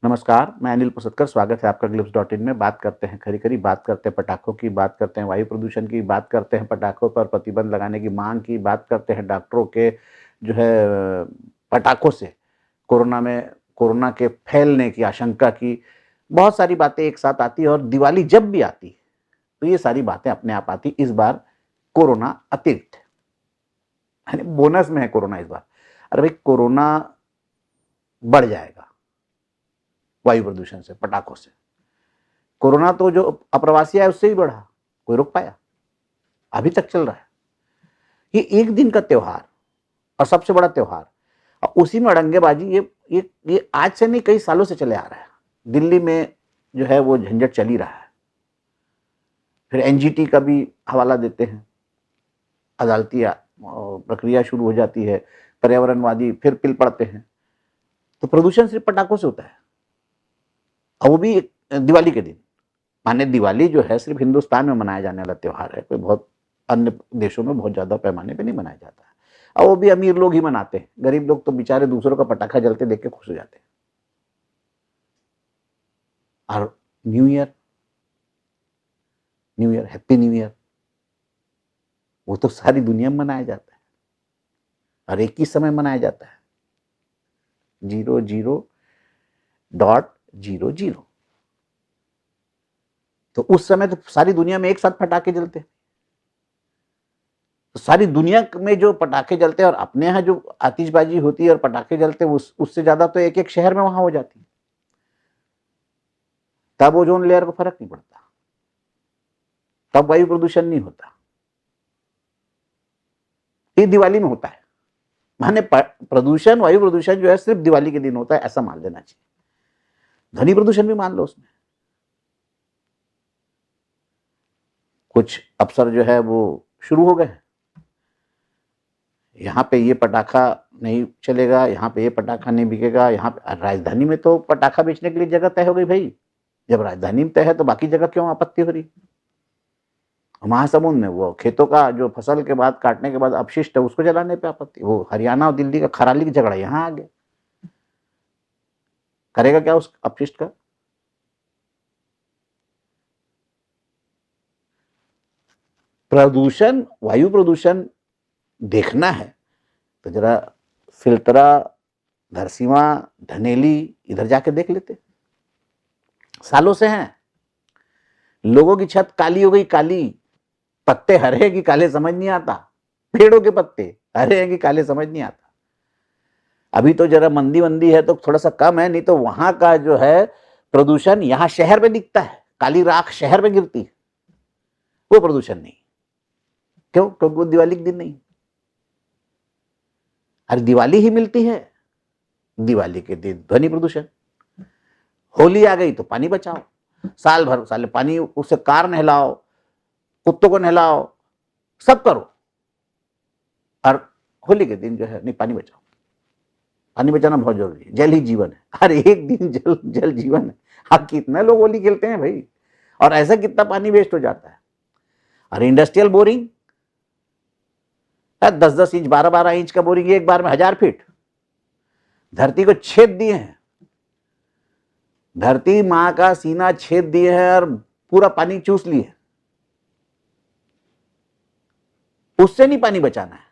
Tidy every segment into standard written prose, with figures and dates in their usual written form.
नमस्कार, मैं अनिल पुसतकर। स्वागत है आपका ग्लिप्स.इन में। बात करते हैं खरी-खरी, बात करते हैं पटाखों की, बात करते हैं वायु प्रदूषण की, बात करते हैं पटाखों पर प्रतिबंध लगाने की मांग की, बात करते हैं डॉक्टरों के जो है पटाखों से कोरोना के फैलने की आशंका की। बहुत सारी बातें एक साथ आती है और दिवाली जब भी आती है, तो ये सारी बातें अपने आप आती। इस बार कोरोना अतिरिक्त है, यानी बोनस में है कोरोना इस बार। अरे भाई, कोरोना बढ़ जाएगा वायु प्रदूषण से, पटाखों से। कोरोना तो जो अप्रवासी आया उससे भी बढ़ा, कोई रोक पाया? अभी तक चल रहा है। ये एक दिन का त्योहार और सबसे बड़ा त्योहार, और उसी में अड़ंगेबाजी। ये आज से नहीं, कई सालों से चले आ रहा है। दिल्ली में जो है वो झंझट चल ही रहा है। फिर एनजीटी का भी हवाला देते हैं, अदालती प्रक्रिया शुरू हो जाती है, पर्यावरणवादी फिर पिल पड़ते हैं। तो प्रदूषण सिर्फ पटाखों से होता है, और वो भी दिवाली के दिन। माने दिवाली जो है सिर्फ हिंदुस्तान में मनाया जाने वाला त्योहार है, कोई बहुत अन्य देशों में बहुत ज्यादा पैमाने पे नहीं मनाया जाता है। और वो भी अमीर लोग ही मनाते हैं, गरीब लोग तो बेचारे दूसरों का पटाखा जलते देख के खुश हो जाते हैं। और new year, happy new year, वो तो सारी दुनिया में मनाया जाता है और एक ही समय मनाया जाता है, 00.00। तो उस समय तो सारी दुनिया में एक साथ पटाखे जलते हैं। तो सारी दुनिया में जो पटाखे जलते हैं और अपने यहाँ जो आतिशबाजी होती है और पटाखे जलते हैं, उससे ज्यादा तो एक एक शहर में वहां हो जाती है। तब ओजोन लेयर को फर्क नहीं पड़ता, तब वायु प्रदूषण नहीं होता। ये दिवाली में होता है। माने प्रदूषण, वायु प्रदूषण जो है सिर्फ दिवाली के दिन होता है, ऐसा मान लेना चाहिए। ध्वनि प्रदूषण भी मान लो उसमें। कुछ अफसर जो है वो शुरू हो गए, यहाँ पे ये पटाखा नहीं चलेगा, यहाँ पे ये पटाखा नहीं बिकेगा। यहाँ पे राजधानी में तो पटाखा बेचने के लिए जगह तय हो गई भाई। जब राजधानी में तय है तो बाकी जगह क्यों आपत्ति हो रही? महासमुंद में वो खेतों का जो फसल के बाद काटने के बाद अपशिष्ट है, उसको जलाने पे आपत्ति। वो हरियाणा और दिल्ली का खराली की झगड़ा यहाँ आ गया। करेगा क्या उस अपशिष्ट का? प्रदूषण, वायु प्रदूषण देखना है तो जरा फिल्तरा, धरसीवा, धनेली इधर जाके देख लेते। सालों से हैं। लोगों की छत काली हो गई, काली। पत्ते हरे हैं कि काले समझ नहीं आता। पेड़ों के पत्ते हरे हैं कि काले समझ नहीं आता। अभी तो जरा मंदी मंदी है तो थोड़ा सा कम है, नहीं तो वहां का जो है प्रदूषण यहां शहर में दिखता है। काली राख शहर में गिरती है, वो प्रदूषण नहीं। क्यों? क्योंकि वो दिवाली के दिन नहीं। अरे दिवाली ही मिलती है, दिवाली के दिन ध्वनि प्रदूषण। होली आ गई तो पानी बचाओ, साल भर साले पानी, उससे कार नहलाओ, कुत्तों को नहलाओ, सब करो। और होली के दिन जो है नहीं, पानी बचाओ। पानी बचाना बहुत जरूरी है, जल ही जीवन है। हर एक दिन जल जल जीवन है। आप कितने लोग होली खेलते हैं भाई, और ऐसा कितना पानी वेस्ट हो जाता है। और इंडस्ट्रियल बोरिंग, 10-10 इंच 12-12 इंच का बोरिंग, एक बार में 1000 फीट धरती को छेद दिए हैं। धरती मां का सीना छेद दिए हैं और पूरा पानी चूस लिए। उससे नहीं पानी बचाना है।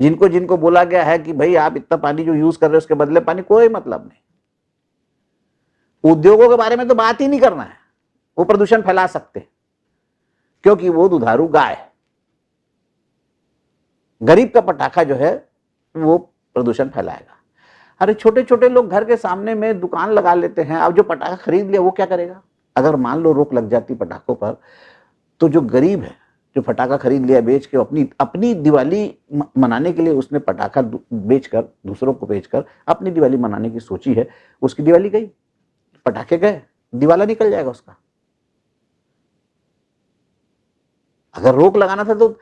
जिनको जिनको बोला गया है कि भाई आप इतना पानी जो यूज कर रहे हो उसके बदले पानी, कोई मतलब नहीं। उद्योगों के बारे में तो बात ही नहीं करना है, वो प्रदूषण फैला सकते हैं क्योंकि वो दुधारू गाय है। गरीब का पटाखा जो है वो प्रदूषण फैलाएगा। अरे छोटे छोटे लोग घर के सामने में दुकान लगा लेते हैं। अब जो पटाखा खरीद लिया वो क्या करेगा? अगर मान लो रोक लग जाती पटाखों पर, तो जो गरीब है, जो पटाखा खरीद लिया बेच के, अपनी अपनी दिवाली मनाने के लिए उसने पटाखा बेचकर, दूसरों को बेचकर अपनी दिवाली मनाने की सोची है, उसकी दिवाली गई, पटाखे गए, दिवाला निकल जाएगा उसका। अगर रोक लगाना था तो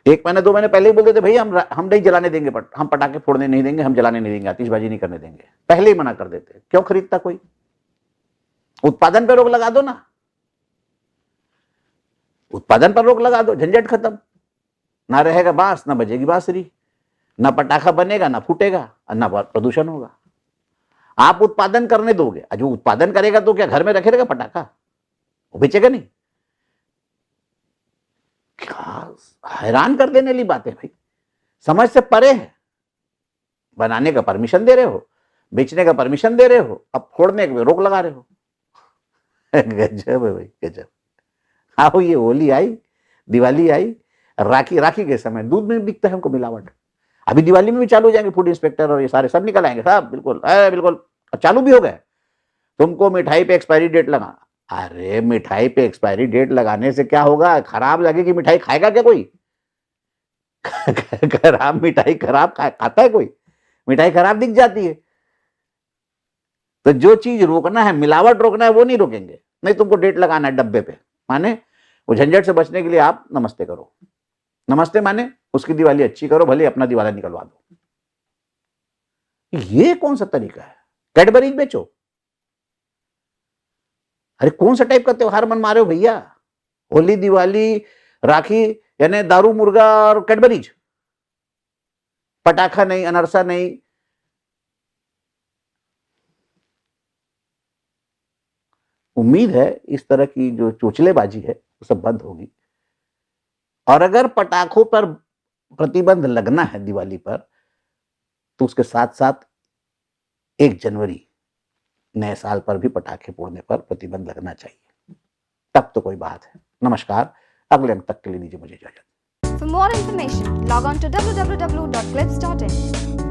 1 महीने 2 महीने पहले ही बोल देते भाई हम नहीं जलाने देंगे, हम पटाखे फोड़ने नहीं देंगे, हम जलाने नहीं देंगे, आतिशबाजी नहीं करने देंगे। पहले ही मना कर देते। क्यों खरीदता कोई? उत्पादन पर रोक लगा दो ना, उत्पादन पर रोक लगा दो, झंझट खत्म। ना रहेगा बांस, ना बजेगी बांसुरी, ना पटाखा बनेगा, ना फूटेगा, और ना प्रदूषण होगा। आप उत्पादन करने दोगे, जो उत्पादन करेगा तो क्या घर में रखे रहेगा पटाखा, वो बेचेगा नहीं। क्या हैरान कर देने वाली बात है भाई, समझ से परे है। बनाने का परमिशन दे रहे हो, बेचने का परमिशन दे रहे हो, अब फोड़ने के रोक लगा रहे हो। गजब है भाई, गजब। आओ, ये होली आई, दिवाली आई, राखी के समय दूध में बिकता है हमको मिलावट। अभी दिवाली में भी चालू हो जाएंगे फूड इंस्पेक्टर और ये सारे सब निकल आएंगे साहब, बिल्कुल बिल्कुल चालू भी हो गए। तुमको मिठाई पे एक्सपायरी डेट लगा, अरे मिठाई पे एक्सपायरी डेट लगाने से क्या होगा, खराब लगेगी मिठाई, खाएगा क्या कोई? खराब मिठाई खराब खाता है कोई? मिठाई खराब दिख जाती है। तो जो चीज रोकना है, मिलावट रोकना है, वो नहीं रोकेंगे। नहीं, तुमको डेट लगाना है डब्बे पे, माने वो झंझट से बचने के लिए आप नमस्ते करो। नमस्ते माने उसकी दिवाली अच्छी करो, भले अपना दिवाला निकलवा दो। ये कौन सा तरीका है? कैडबरीज बेचो। अरे कौन सा टाइप का त्योहार मन मारे हो भैया? होली, दिवाली, राखी यानी दारू, मुर्गा और कैडबरीज, पटाखा नहीं, अनरसा नहीं। उम्मीद है इस तरह की जो चोचलेबाजी है वो सब बंद होगी। और अगर पटाखों पर प्रतिबंध लगना है दिवाली पर, तो उसके साथ साथ 1 जनवरी नए साल पर भी पटाखे फोड़ने पर प्रतिबंध लगना चाहिए, तब तो कोई बात है। नमस्कार, अगले अंक तक के लिए दीजिए मुझे इजाजत। For more information, log on to www.clips.in.